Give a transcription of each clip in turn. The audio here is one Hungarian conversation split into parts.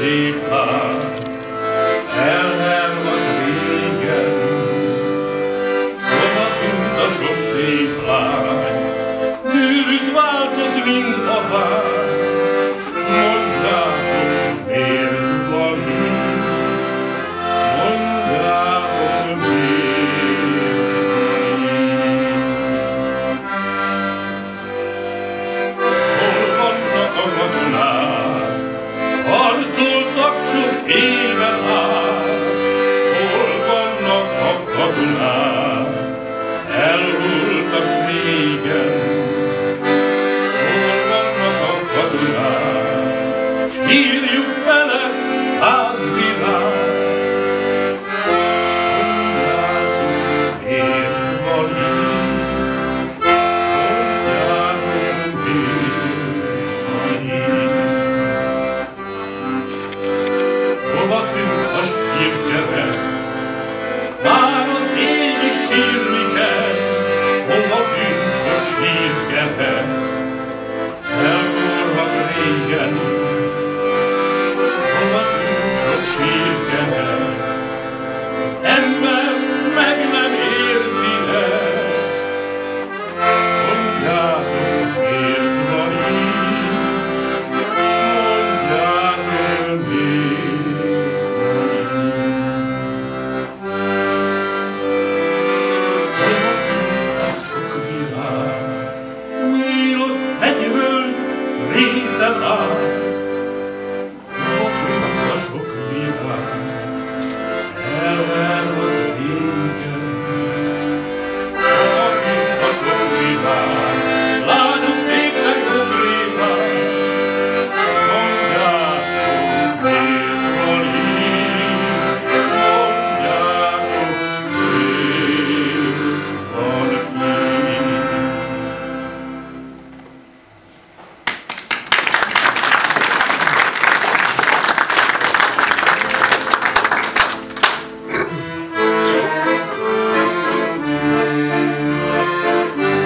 szép lány, elhervad régen. Hova tűnt a sok szép lány, bőrűt váltott, mint a hány. Mondjátok, miért van így? Mondjátok, miért van így? Hol vannak a katonák? Harcoltak sok éven át. Hol vannak a katonák? Elhulltak régen. Hol vannak a katonák? S írjuk vele 100 világ. Mondjátok, miért van így? Mondjátok, miért van így? Hova tűnt a sírkereszt? Már az ég is sírni kezd. Hova tűnt a sírkereszt? Elmúlhat régen. Hova tűnt a sírkereszt? Az ember meg nem érti ezt. Mondjátok, miért van így? Mondjátok, miért van így? Hova tűnt a sok világ? Nyílott egy völgy réten át. Hova tűnt a sok világ? Elhervad régen. Hova tűnt a sok világ? Lányok égtek konkrétan. Mondjátok, miért van így? Mondjátok, miért van így?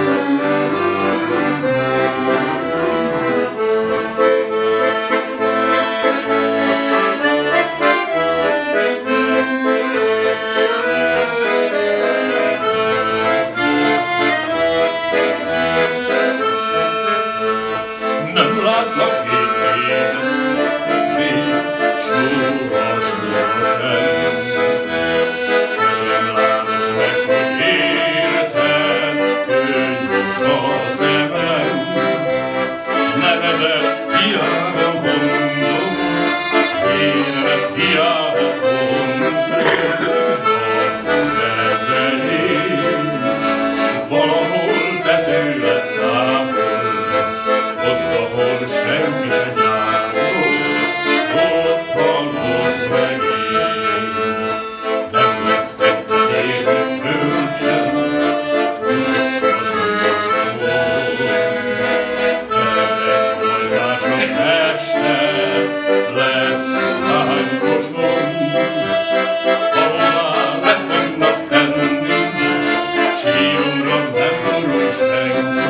Nem látlak végén, még soha sem. Sosem látod meg, hogy érted, könnyű a szemem. Nevedet hiába mondom, énemet hiába mondom. A vezején valahol te tőled távol. Ott, ahol senki se gyászol, ott hallod meg én. Nem lesz egy évi föld sem, biztosan ezek oldások este lesz hánykos mond, ahová megmondnak tenni, síromra nem gondol senki.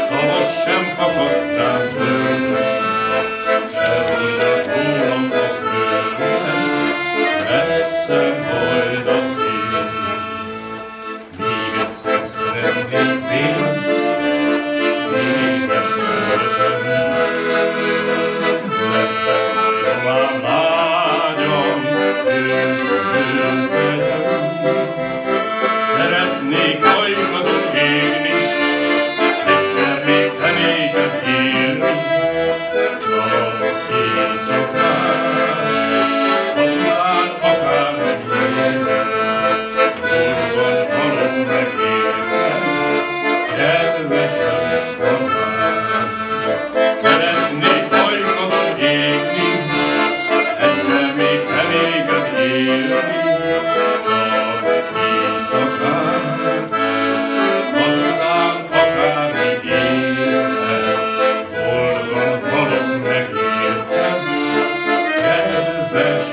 Tavasz sem fakasztál zöldnek, elhullott rólam a földnek, messze majd a szél. Még egyszer szeretnék félni, még esősen. Lettek folyamán lányom, őszülön fejem. Szeretnék hajukadon égni, egyszer még te néked írni. Csak éjszakán, azután akárhogy élek, boldogan halok meg értem, kedvesem hazám. Szeretnék hajukadon égni, egyszer még te néked írni. Csak éjszakán, azután akármíg élek, boldogan halok meg értem, kedves